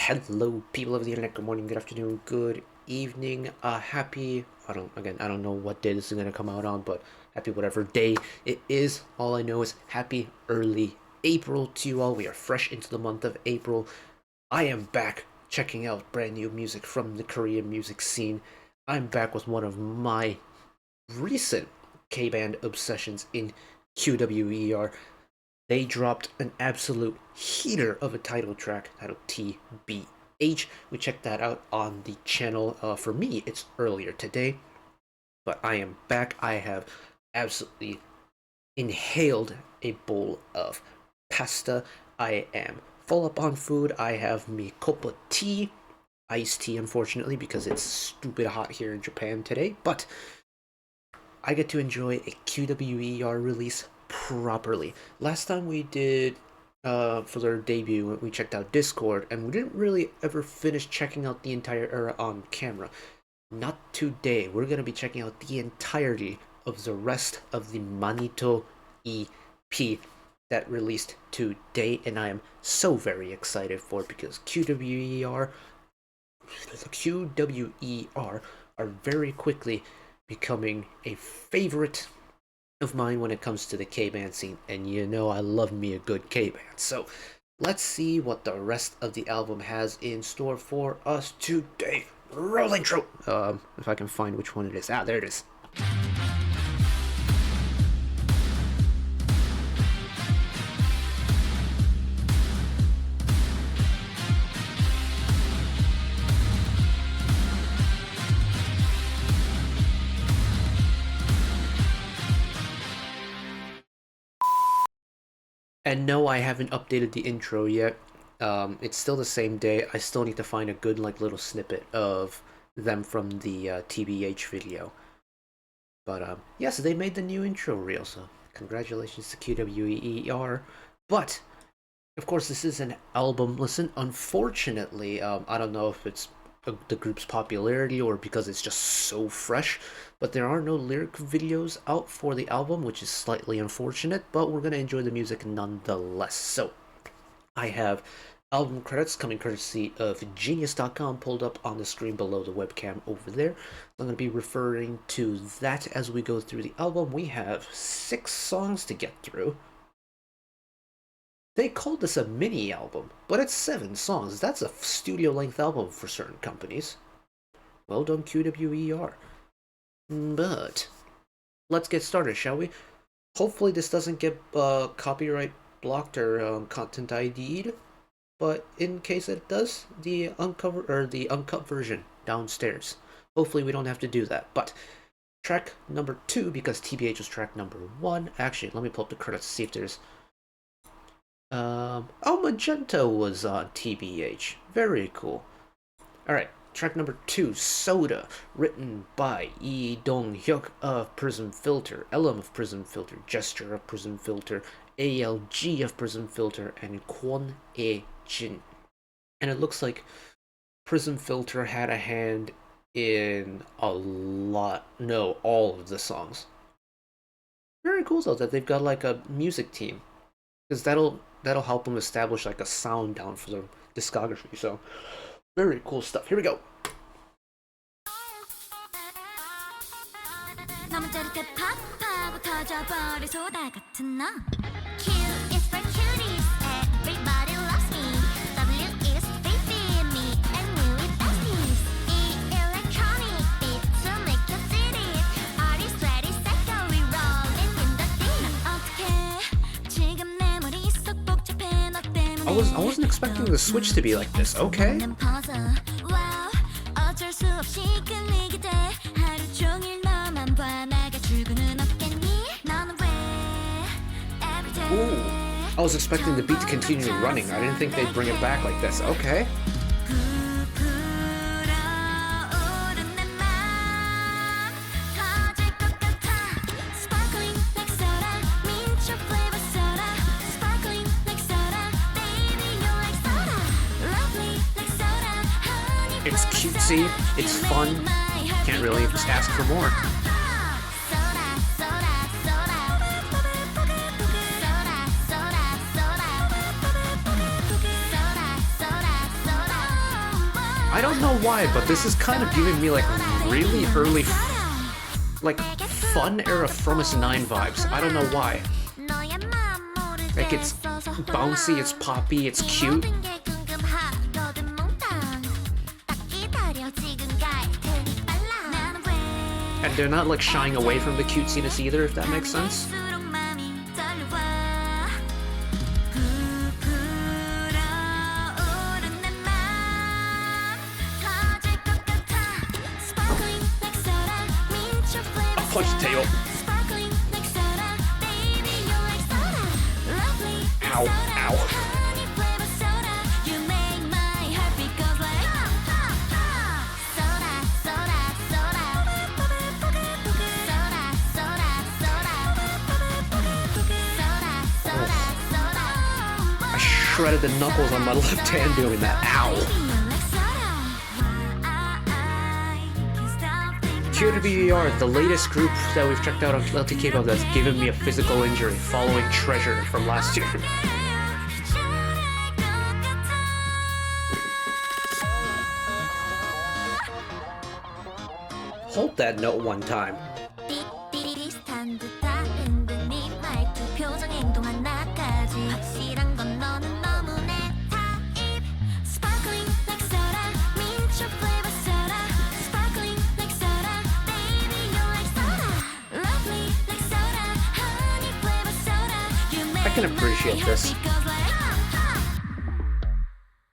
Hello, people of the internet. Good morning, good afternoon, good evening. I don't know what day this is gonna come out on, but happy whatever day it is. All I know is happy early April to you all. We are fresh into the month of April. I am back checking out brand new music from the Korean music scene. I'm back with one of my recent K-band obsessions in QWER. They dropped an absolute heater of a title track titled TBH. We checked that out on the channel. For me, it's earlier today, but I am back. I have absolutely inhaled a bowl of pasta. I am full up on food. I have me cup of tea, iced tea, unfortunately, because it's stupid hot here in Japan today, but I get to enjoy a QWER release properly. Last time we did for their debut, we checked out Discord, and we didn't really ever finish checking out the entire era on camera. Not today. We're gonna be checking out the entirety of the rest of the Manito EP that released today, and I am so very excited for it because QWER are very quickly becoming a favorite of mine when it comes to the K-band scene, and you know I love me a good K-band. So let's see what the rest of the album has in store for us today. Roll intro. If I can find which one it is. There it is. And no, I haven't updated the intro yet. It's still the same day. I still need to find a good little snippet of them from the TBH video. But yes, they made the new intro reel, so congratulations to QWER. But of course, this is an album listen. Unfortunately, I don't know if it's the group's popularity or because it's just so fresh, but there are no lyric videos out for the album, which is slightly unfortunate, but we're gonna enjoy the music nonetheless. So I have album credits coming courtesy of genius.com pulled up on the screen below the webcam over there. I'm going to be referring to that as we go through the album. We have 6 songs to get through. They called this a mini album, but it's 7 songs. That's a studio-length album for certain companies. Well done, QWER. But let's get started, shall we? Hopefully this doesn't get copyright blocked or content ID'd, but in case it does, the uncut version downstairs. Hopefully we don't have to do that. But track number 2, because TBH was track number 1. Actually, let me pull up the credits to see if there's Magenta was on TBH. Very cool. Alright, track number 2, Soda, written by Lee Dong-hyuk of Prism Filter, LM of Prism Filter, Gesture of Prism Filter, ALG of Prism Filter, and Kwon E-jin. And it looks like Prism Filter had a hand in all of the songs. Very cool though that they've got like a music team, because that'll help them establish like a sound down for the discography. So very cool stuff. Here we go. I wasn't expecting the switch to be like this. Okay. Ooh, I was expecting the beat to continue running. I didn't think they'd bring it back like this. Okay. It's cutesy, it's fun, can't really just ask for more. I don't know why, but this is kind of giving me like really early, like fun era Fromis 9 vibes. I don't know why. Like it's bouncy, it's poppy, it's cute. And they're not like shying away from the cutesiness either, if that makes sense. Punch the tail. Ow, ow. I shredded the knuckles on my left hand doing that. Ow. QWER, the latest group that we've checked out on LTK that's given me a physical injury following Treasure from last year. Hold that note one time. I can appreciate this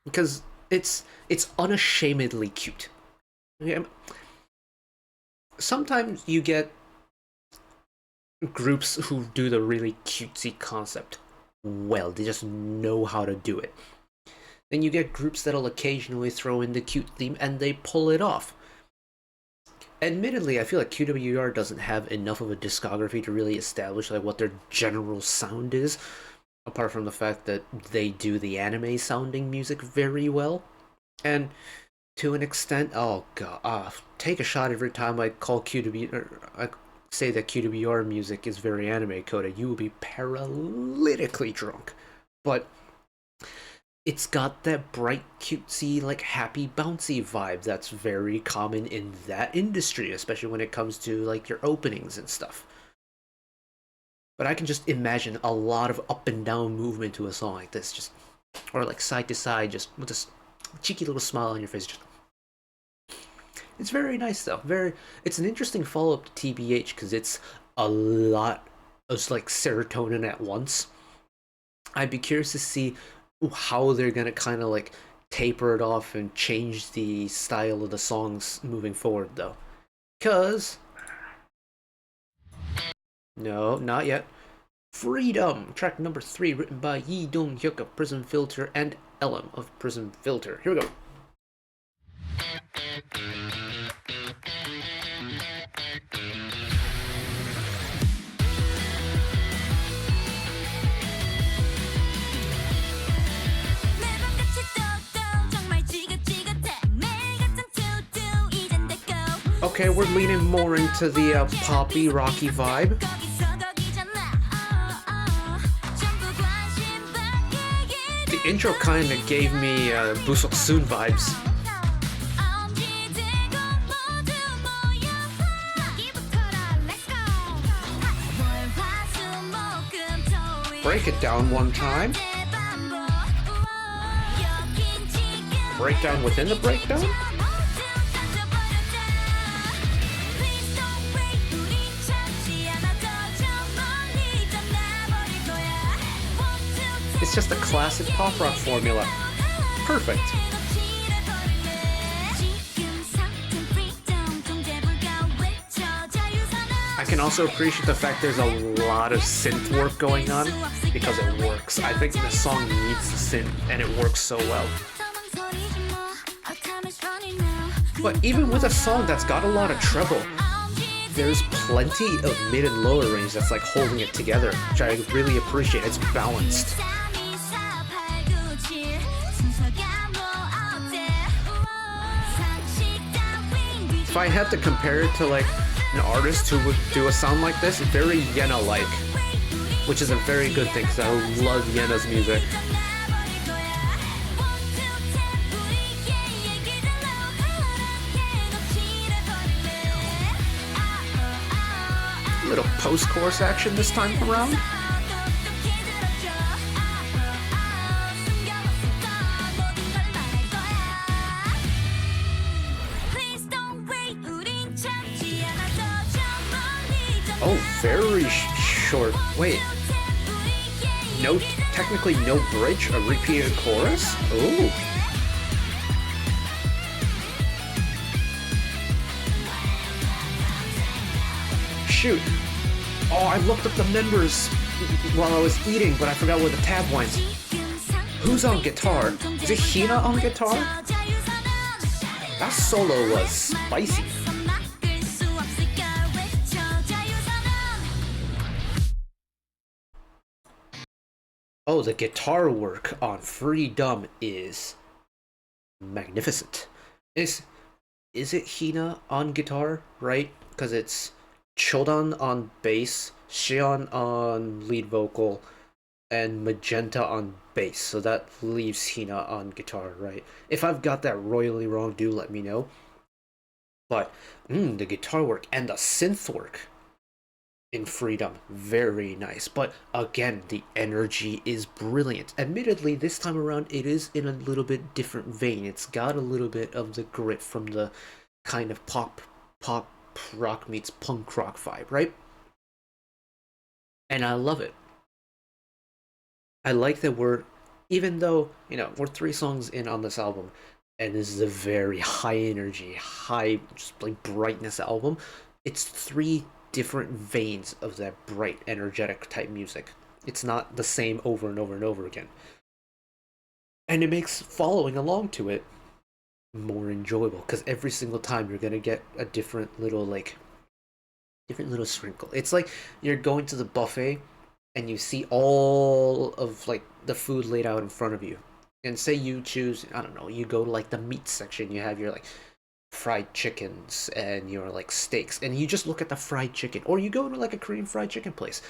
because it's unashamedly cute. Okay? Sometimes you get groups who do the really cutesy concept well. They just know how to do it. Then you get groups that'll occasionally throw in the cute theme and they pull it off. Admittedly, I feel like QWER doesn't have enough of a discography to really establish like what their general sound is, apart from the fact that they do the anime sounding music very well. And to an extent, oh god, take a shot every time I call QWER, I say that QWER music is very anime coded. You will be paralytically drunk. But it's got that bright, cutesy, like happy, bouncy vibe that's very common in that industry, especially when it comes to like your openings and stuff. But I can just imagine a lot of up and down movement to a song like this, just or like side to side, just with this cheeky little smile on your face. Just it's very nice though. It's an interesting follow-up to TBH because it's a lot of like serotonin at once. I'd be curious to see how they're gonna kind of like taper it off and change the style of the songs moving forward though, cause no, not yet. Freedom, track number 3, written by Yi Dong Hyuk of Prism Filter and Ellum of Prism Filter. Here we go. Okay, we're leaning more into the poppy, rocky vibe. The intro kind of gave me Busok Soon vibes. Break it down one time. Breakdown within the breakdown? It's just a classic pop rock formula. Perfect. I can also appreciate the fact there's a lot of synth work going on because it works. I think the song needs the synth and it works so well. But even with a song that's got a lot of treble, there's plenty of mid and lower range that's like holding it together, which I really appreciate. It's balanced. If I had to compare it to like an artist who would do a sound like this, very Yena-like, which is a very good thing because I love Yena's music. little post-chorus action this time around. Oh, very short. Wait. No, technically no bridge, a repeated chorus? Oh. Shoot. Oh, I looked up the members while I was eating, but I forgot where the tab went. Who's on guitar? Is it Hina on guitar? That solo was spicy. Oh, the guitar work on Freedom is magnificent. Is it Hina on guitar, right? Because it's Chodan on bass, Xion on lead vocal, and Magenta on bass. So that leaves Hina on guitar, right? If I've got that royally wrong, do let me know. But the guitar work and the synth work in Freedom, very nice. But again, the energy is brilliant. Admittedly, this time around it is in a little bit different vein. It's got a little bit of the grit from the kind of pop rock meets punk rock vibe, right? And I love it. I like that even though, we're 3 songs in on this album, and this is a very high energy, high just like brightness album, it's 3 different veins of that bright, energetic type music. It's not the same over and over and over again. And it makes following along to it more enjoyable, because every single time you're gonna get a different little sprinkle. It's like you're going to the buffet and you see all of like the food laid out in front of you. And say you choose, I don't know, you go to like the meat section, you have your like fried chickens and your like steaks, and you just look at the fried chicken, or you go to like a Korean fried chicken place.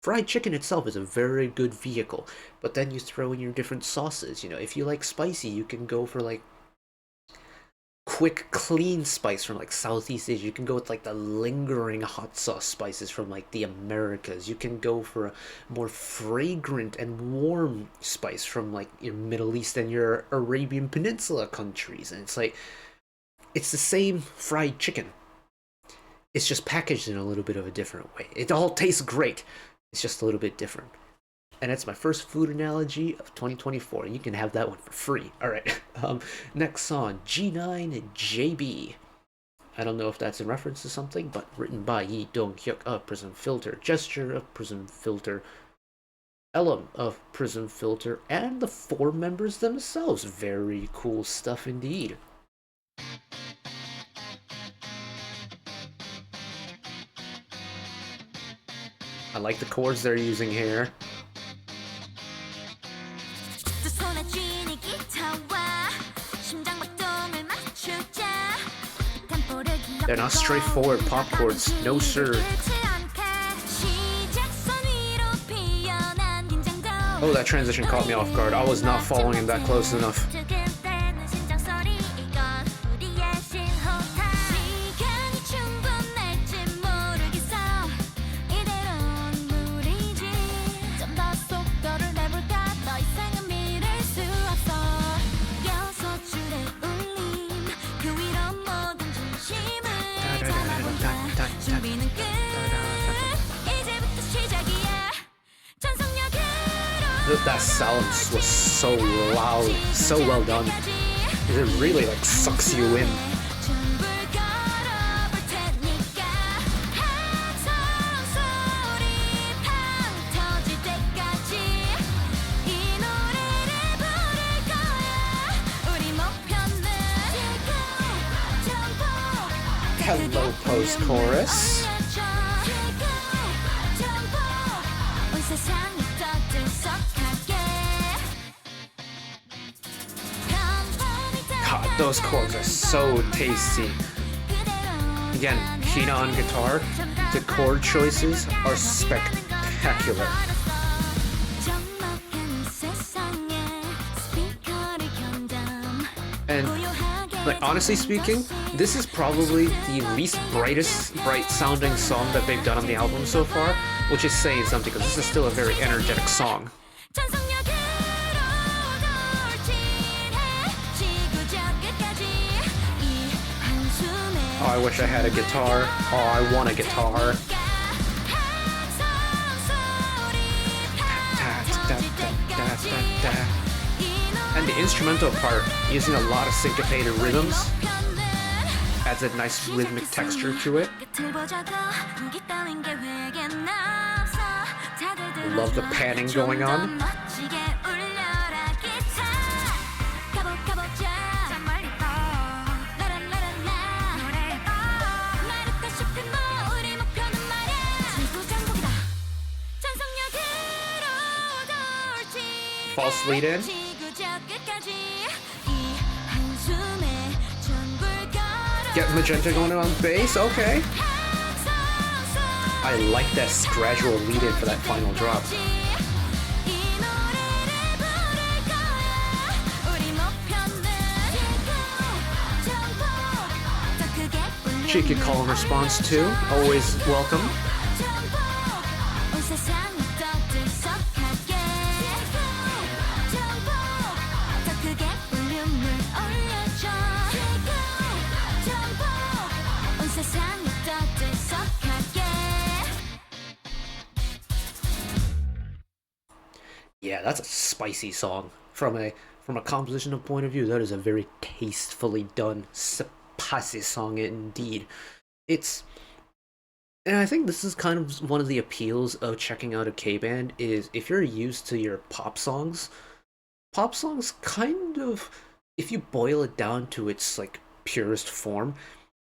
Fried chicken itself is a very good vehicle, but then you throw in your different sauces. If you like spicy, you can go for like quick clean spice from like Southeast Asia. You can go with like the lingering hot sauce spices from like the Americas. You can go for a more fragrant and warm spice from like your Middle East and your Arabian Peninsula countries. And it's like, it's the same fried chicken. It's just packaged in a little bit of a different way. It all tastes great. It's just a little bit different. And it's my first food analogy of 2024. You can have that one for free. All right. Next song, G9 and JB. I don't know if that's in reference to something, but written by Yi Dong-hyuk of Prism Filter, Gesture of Prism Filter, Elam of Prism Filter, and the 4 members themselves. Very cool stuff indeed. I like the chords they're using here. They're not straightforward pop chords, no sir. Oh, that transition caught me off guard. I was not following him that close enough. That sound was so loud, so well done. It really like sucks you in. Hello, post-chorus. God, those chords are so tasty. Again, Hina on guitar, the chord choices are spectacular. And Like, honestly speaking, this is probably the least bright sounding song that they've done on the album so far, which is saying something because this is still a very energetic song. Oh, I wish I had a guitar. Oh, I want a guitar. And the instrumental part, using a lot of syncopated rhythms, adds a nice rhythmic texture to it. Love the panning going on. False lead in. Get magenta going on bass, okay. I like that gradual lead in for that final drop. Cheeky call and response too, always welcome. Yeah, that's a spicy song. From a compositional point of view, that is a very tastefully done, spicy song indeed. And I think this is kind of one of the appeals of checking out a K-band is if you're used to your pop songs kind of, if you boil it down to its like purest form,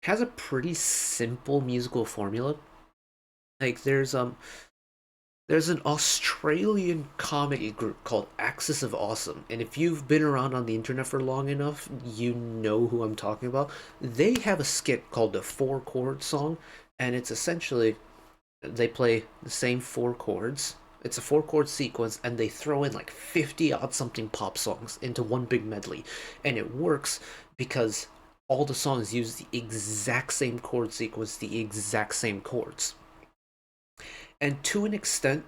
has a pretty simple musical formula. Like there's an Australian comedy group called Axis of Awesome, and if you've been around on the internet for long enough, you know who I'm talking about. They have a skit called the 4-chord song, and it's essentially they play the same 4 chords. It's a 4-chord sequence, and they throw in like 50-odd something pop songs into one big medley, and it works because all the songs use the exact same chord sequence, the exact same chords. And to an extent,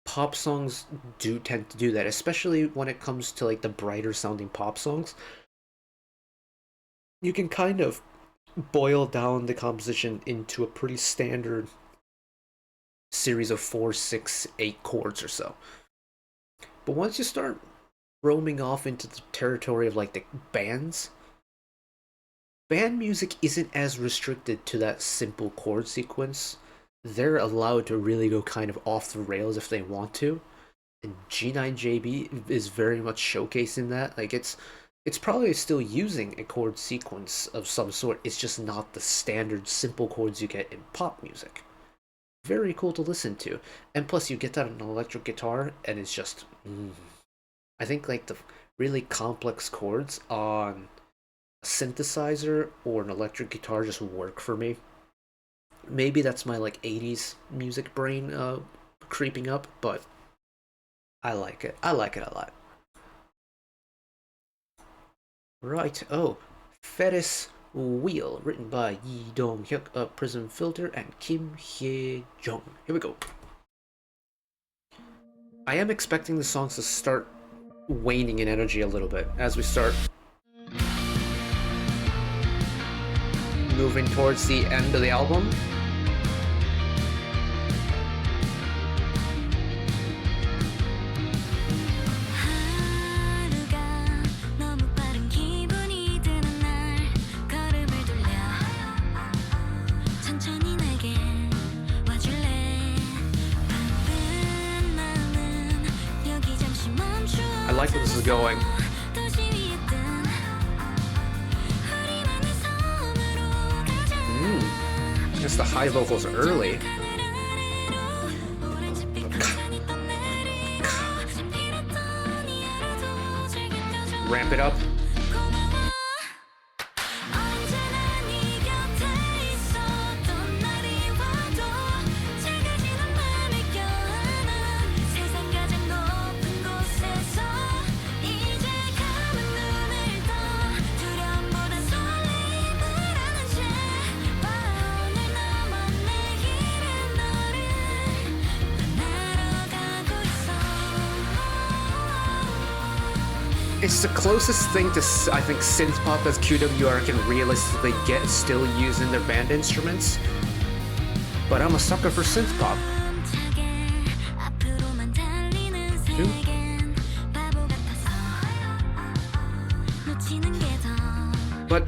pop songs do tend to do that, especially when it comes to like the brighter sounding pop songs. You can kind of boil down the composition into a pretty standard series of 4, 6, 8 chords or so. But once you start roaming off into the territory of like the band music isn't as restricted to that simple chord sequence. They're allowed to really go kind of off the rails if they want to, and G9JB is very much showcasing that. Like it's probably still using a chord sequence of some sort, it's just not the standard simple chords you get in pop music. Very cool to listen to, and plus you get that on an electric guitar, and it's just I think like the really complex chords on a synthesizer or an electric guitar just work for me. Maybe that's my like 80s music brain creeping up, but I like it. I like it a lot. Right, oh, Ferris Wheel, written by Yi Dong-hyuk of Prism Filter and Kim Hye-jung. Here we go. I am expecting the songs to start waning in energy a little bit as we start moving towards the end of the album. I like where this is going. Just the high vocals early. Ramp it up. It's the closest thing to, I think, synth pop as QWER can realistically get still using their band instruments. But I'm a sucker for synth pop. But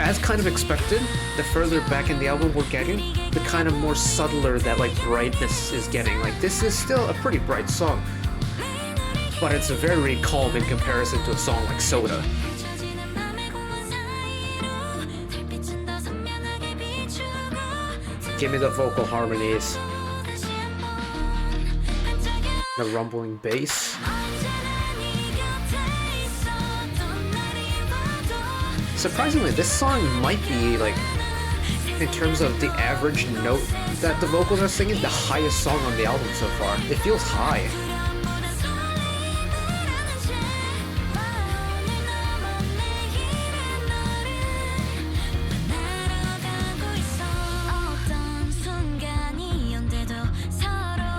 as kind of expected, the further back in the album we're getting, the kind of more subtler that like brightness is getting. Like this is still a pretty bright song, but it's very calm in comparison to a song like Soda. Give me the vocal harmonies, the rumbling bass. Surprisingly, this song might be, like, in terms of the average note that the vocals are singing, the highest song on the album so far. It feels high.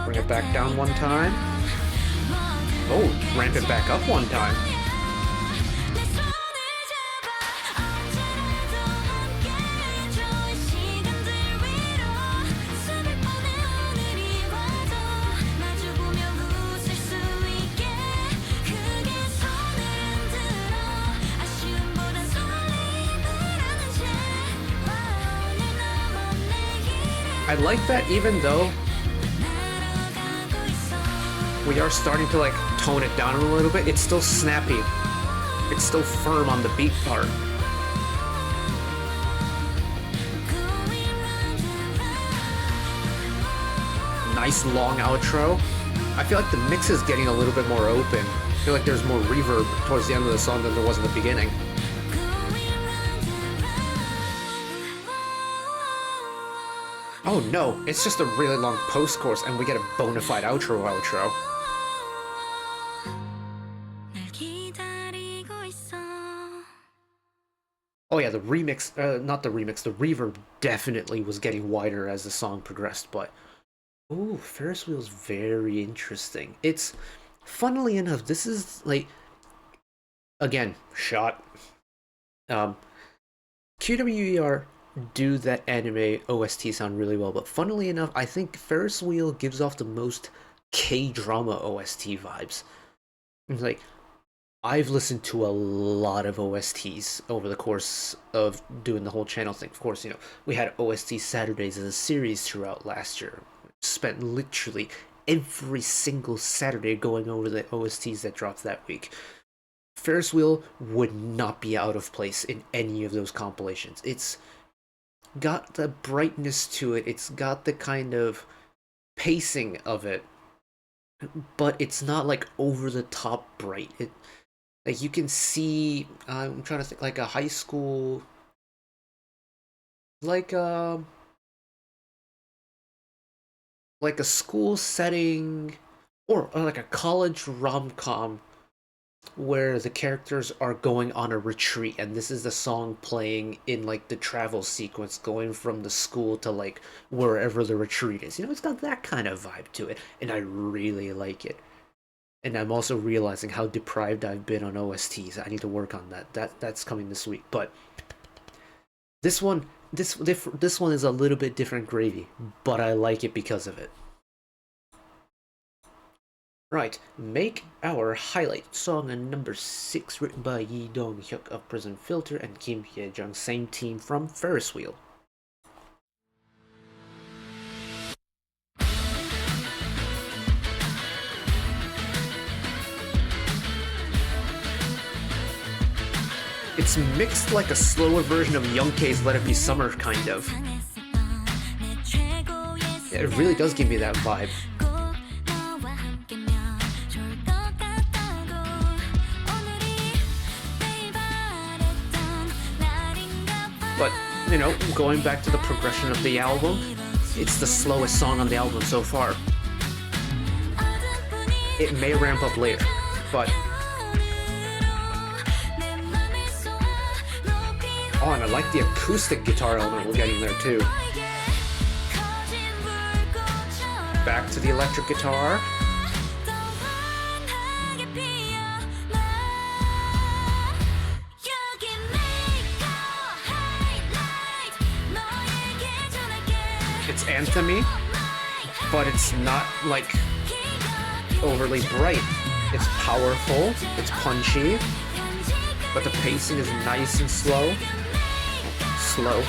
Bring it back down one time. Oh, ramp it back up one time. I like that even though we are starting to like tone it down a little bit, it's still snappy. It's still firm on the beat part. Nice long outro. I feel like the mix is getting a little bit more open. I feel like there's more reverb towards the end of the song than there was in the beginning. Oh no, it's just a really long post-chorus and we get a bona fide outro. Oh yeah, the remix, the reverb definitely was getting wider as the song progressed, but... Ooh, Ferris Wheel's very interesting. It's, funnily enough, this is, like... Again, shot. QWER do that anime OST sound really well, but funnily enough, I think Ferris Wheel gives off the most K-drama OST vibes. It's like, I've listened to a lot of OSTs over the course of doing the whole channel thing. Of course, you know, we had OST Saturdays as a series throughout last year. Spent literally every single Saturday going over the OSTs that dropped that week. Ferris Wheel would not be out of place in any of those compilations. It's got the brightness to it, it's got the kind of pacing of it, but it's not like over the top bright. It, like, you can see, I'm trying to think, like a high school, like a school setting, or like a college rom-com where the characters are going on a retreat and this is the song playing in like the travel sequence going from the school to like wherever the retreat is. You know, it's got that kind of vibe to it and I really like it. And I'm also realizing how deprived I've been on OSTs. I need to work on that. That's coming this week. But this one is a little bit different gravy, but I like it because of it. Right, make our highlight song number 6, written by Yi Dong-hyuk of Prison Filter and Kim Hye-jung, same team from Ferris Wheel. It's mixed like a slower version of Young K's Let It Be Summer, kind of. Yeah, it really does give me that vibe. But, you know, going back to the progression of the album, it's the slowest song on the album so far. It may ramp up later, but... Oh, and I like the acoustic guitar element we're getting there too. Back to the electric guitar. It's anthemy, but it's not like overly bright. It's powerful, it's punchy, but the pacing is nice and slow. Slow.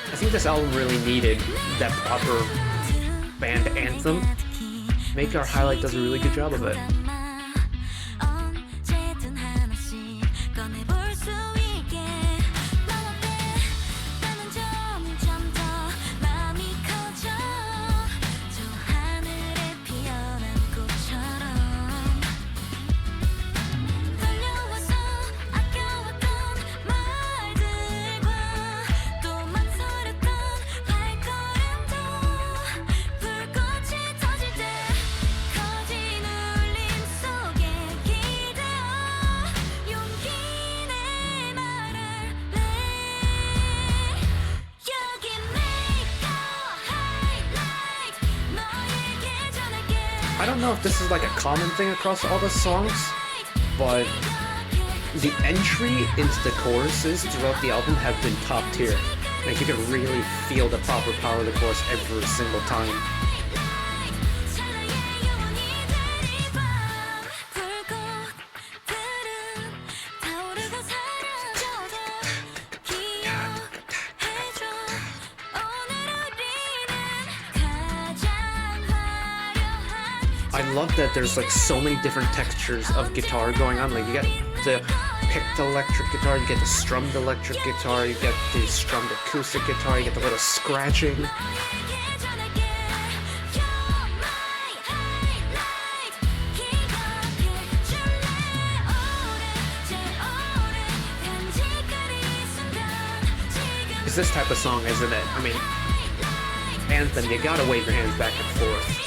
I think this album really needed that proper band anthem. Make Our Highlight does a really good job of it. I don't know if this is like a common thing across all the songs, but the entry into the choruses throughout the album have been top tier. Like you can really feel the proper power of the chorus every single time. I love that there's like so many different textures of guitar going on. Like you got the picked electric guitar, you get the strummed electric guitar, you get the strummed acoustic guitar, you get the little scratching. It's this type of song, isn't it? I mean, anthem, you gotta wave your hands back and forth.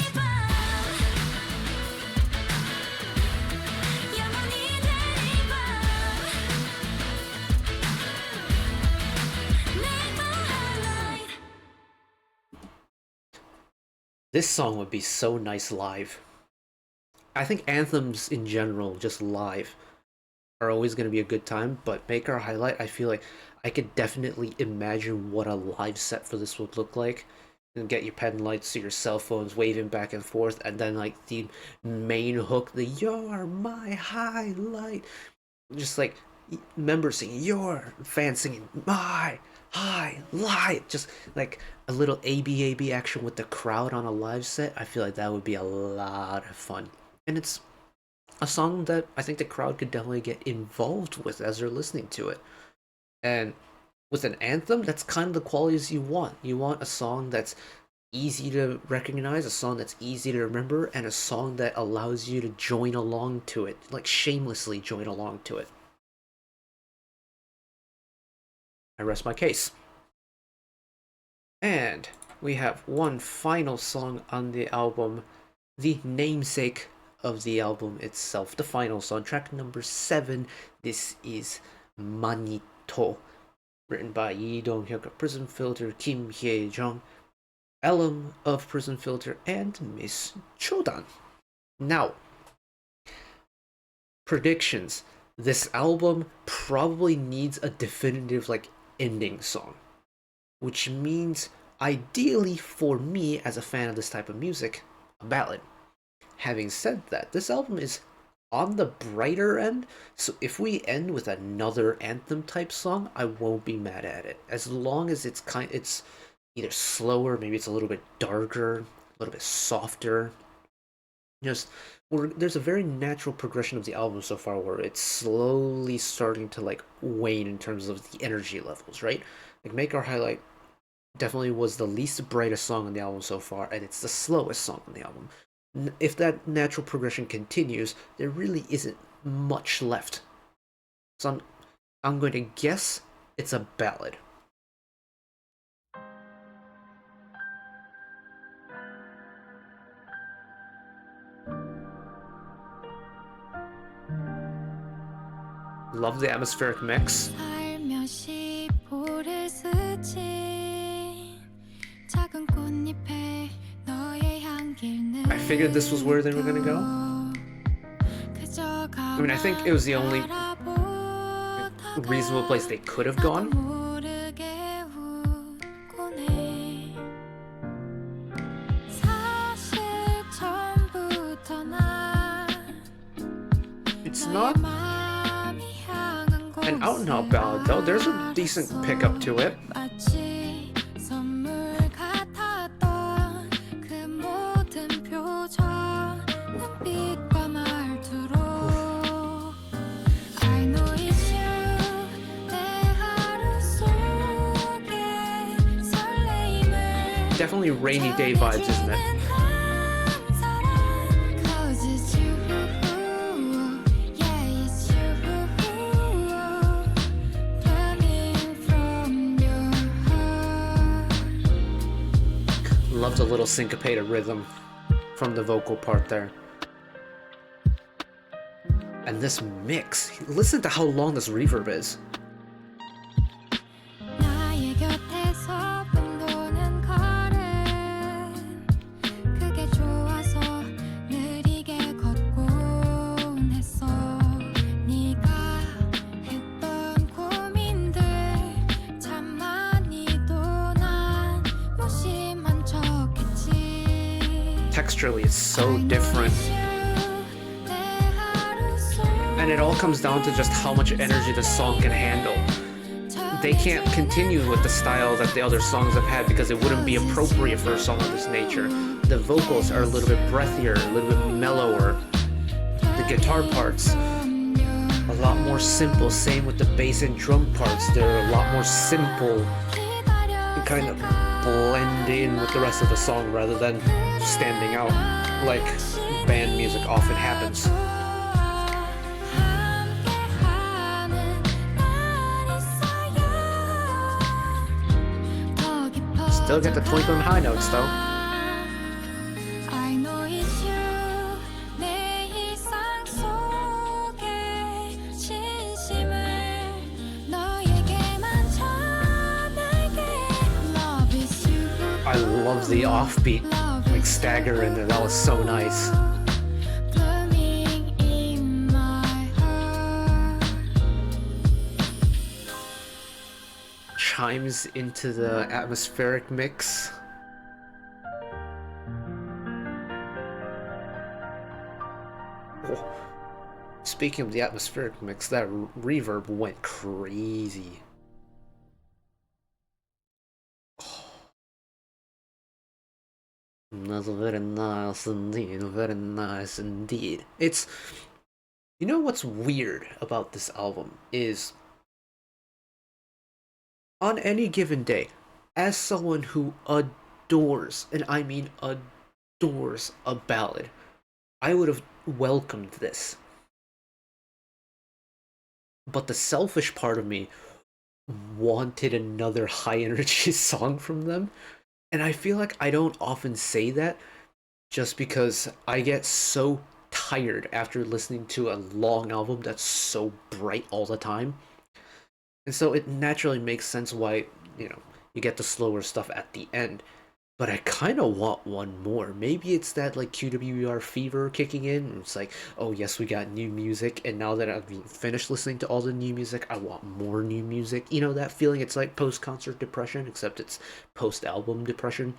This song would be so nice live. I think anthems in general, just live, are always going to be a good time, but Make Our Highlight, I feel like I could definitely imagine what a live set for this would look like. And get your pen lights to your cell phones, waving back and forth, and then like the main hook, the "You're my highlight," just like members singing "Your," fans singing "My highlight," just like a little ABAB action with the crowd on a live set. I feel like that would be a lot of fun, and it's a song that I think the crowd could definitely get involved with as they're listening to it. And with an anthem, that's kind of the qualities you want. You want a song that's easy to recognize, a song that's easy to remember, and a song that allows you to join along to it, like shamelessly join along to it. I rest my case. And we have one final song on the album, the namesake of the album itself, the final song, track number 7. This is Manito, written by Lee Dong-hyuk of Prison Filter, Kim Hye-jung, Elum of Prison Filter, and Miss Chodan. Now, predictions. This album probably needs a definitive like ending song, which means ideally for me as a fan of this type of music, a ballad. Having said that, this album is on the brighter end, so if we end with another anthem type song, I won't be mad at it, as long as it's either slower, maybe it's a little bit darker, a little bit softer. Just there's a very natural progression of the album so far where it's slowly starting to like wane in terms of the energy levels, right? Like Make Our Highlight definitely was the least brightest song on the album so far, and it's the slowest song on the album. If that natural progression continues, there really isn't much left. So I'm going to guess it's a ballad. Love the atmospheric mix. I figured this was where they were gonna go. I mean, I think it was the only reasonable place they could have gone. It's not an out-and-out ballad, though. There's a decent pickup to it. Definitely rainy day vibes, isn't it? Loves a little syncopated rhythm from the vocal part there. And this mix, listen to how long this reverb is. Texturally, it's so different. And it all comes down to just how much energy the song can handle. They can't continue with the style that the other songs have had because it wouldn't be appropriate for a song of this nature. The vocals are a little bit breathier, a little bit mellower. The guitar parts, a lot more simple. Same with the bass and drum parts. They're a lot more simple. You kind of blend in with the rest of the song rather than standing out like band music often happens. Still get the twinkling high notes though. I love the offbeat, like stagger in there. That was so nice. Chimes into the atmospheric mix. Oh. Speaking of the atmospheric mix, that reverb went crazy. That's very nice indeed, very nice indeed. It's, you know what's weird about this album is, on any given day, as someone who adores, and I mean adores, a ballad, I would have welcomed this. But the selfish part of me wanted another high energy song from them. And I feel like I don't often say that just because I get so tired after listening to a long album that's so bright all the time. And so it naturally makes sense why, you get the slower stuff at the end. But I kind of want one more. Maybe it's that like QWER fever kicking in. It's like, oh yes, we got new music, and now that I've finished listening to all the new music, I want more new music. You know that feeling? It's like post-concert depression, except it's post-album depression.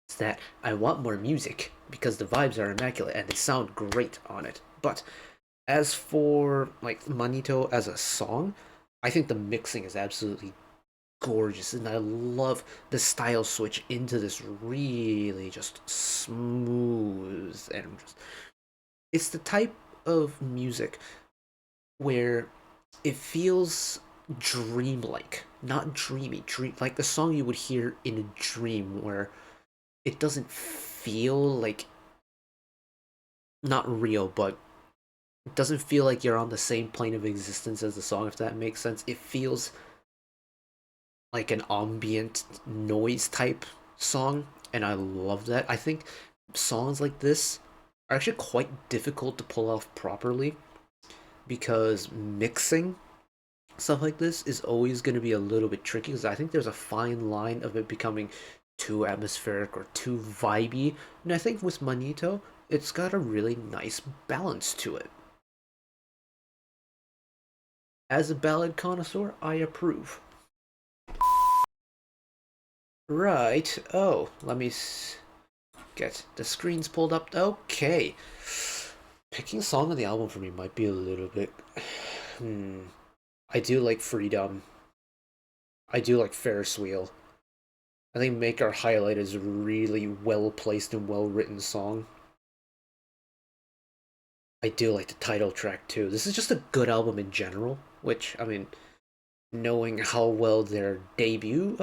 It's that I want more music because the vibes are immaculate and they sound great on it. But as for like Manito as a song, I think the mixing is absolutely gorgeous, and I love the style switch into this really just smooth and just, it's the type of music where it feels dreamlike, not dreamy, like the song you would hear in a dream, where it doesn't feel like, not real, but it doesn't feel like you're on the same plane of existence as the song, if that makes sense. It feels like an ambient noise type song, and I love that. I think songs like this are actually quite difficult to pull off properly because mixing stuff like this is always going to be a little bit tricky, because I think there's a fine line of it becoming too atmospheric or too vibey. And I think with Manito, it's got a really nice balance to it. As a ballad connoisseur, I approve. Right. Oh, let me get the screens pulled up. Okay. Picking a song on the album for me might be a little bit. I do like Freedom. I do like Ferris Wheel. I think Make Our Highlight is a really well placed and well written song. I do like the title track too. This is just a good album in general, which, I mean, knowing how well their debut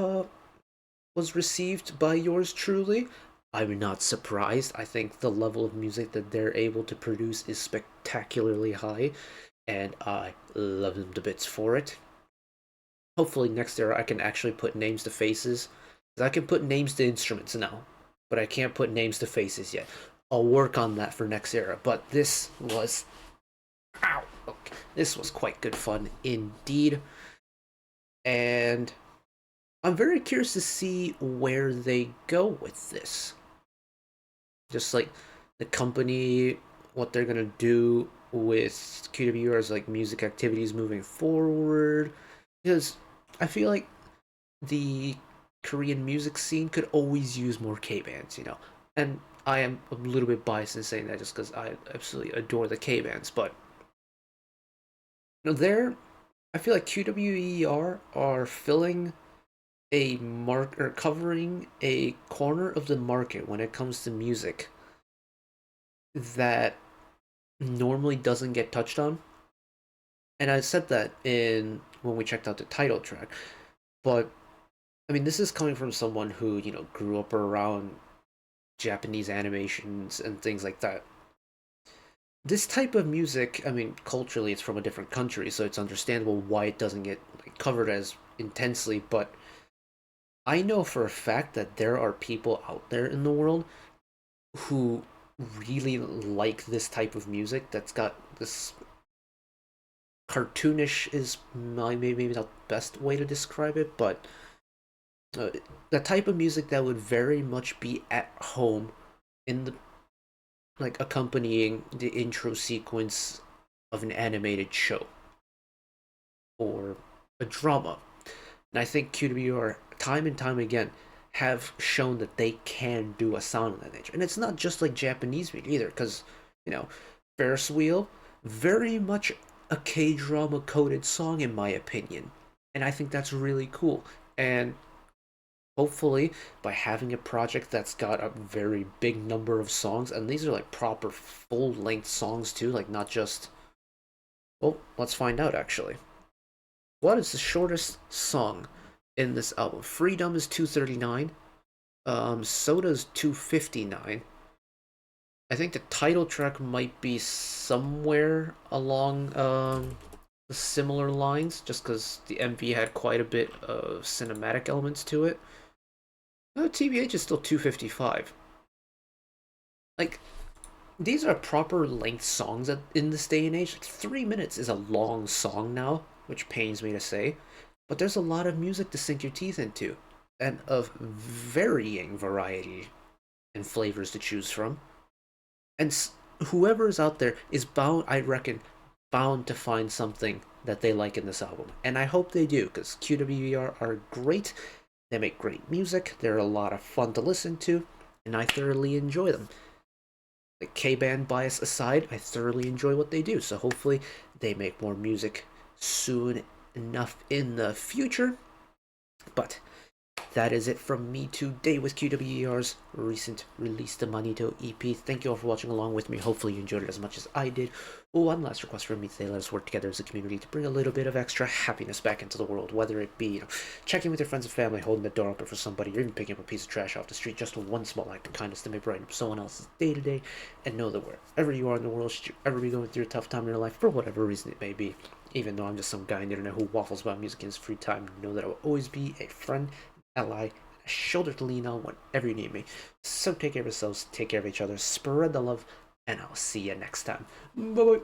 was received by yours truly, I'm not surprised. I think the level of music that they're able to produce is spectacularly high, and I love them to bits for it. Hopefully next era I can actually put names to faces. I can put names to instruments now, but I can't put names to faces yet. I'll work on that for next era, but this was... Ow! Okay. This was quite good fun indeed. And I'm very curious to see where they go with this. Just like the company, what they're gonna do with QWER's like music activities moving forward. Because I feel like the Korean music scene could always use more K-bands, you know. And I am a little bit biased in saying that just because I absolutely adore the K-bands, but you know, I feel like QWER are filling a mark or covering a corner of the market when it comes to music that normally doesn't get touched on. And I said that in when we checked out the title track, but I mean this is coming from someone who, you know, grew up around Japanese animations and things like that. This type of music, I mean, culturally it's from a different country, so it's understandable why it doesn't get like, covered as intensely, but I know for a fact that there are people out there in the world who really like this type of music that's got this cartoonish is maybe not the best way to describe it, but the type of music that would very much be at home in the like accompanying the intro sequence of an animated show or a drama. And I think QWR time and time again have shown that they can do a sound of that nature. And it's not just like Japanese music either, because, you know, Ferris Wheel, very much a K drama coded song in my opinion. And I think that's really cool. And hopefully by having a project that's got a very big number of songs, and these are like proper full length songs too, like not just, well, let's find out actually. What is the shortest song in this album? Freedom is 239. Soda's 259. I think the title track might be somewhere along the similar lines, just because the MV had quite a bit of cinematic elements to it. TBH is still 255. Like, these are proper length songs in this day and age. Like, 3 minutes is a long song now, which pains me to say. But there's a lot of music to sink your teeth into, and of varying variety and flavors to choose from. And whoever's out there is bound, I reckon, bound to find something that they like in this album. And I hope they do, because QWER are great. They make great music. They're a lot of fun to listen to, and I thoroughly enjoy them. The K-band bias aside, I thoroughly enjoy what they do. So hopefully they make more music soon enough in the future. But that is it from me today with QWER's recent release, the Manito EP. Thank you all for watching along with me. Hopefully you enjoyed it as much as I did. One last request from me today: let us work together as a community to bring a little bit of extra happiness back into the world, whether it be, you know, checking with your friends and family, holding the door open for somebody, or even picking up a piece of trash off the street. Just one small act of kindness to make brighten up someone else's day-to-day. And know that wherever you are in the world, should you ever be going through a tough time in your life, for whatever reason it may be, even though I'm just some guy on the internet who waffles about music in his free time, know that I will always be a friend, ally, a shoulder to lean on whenever you need me. So take care of yourselves, take care of each other, spread the love, and I'll see you next time. Bye bye.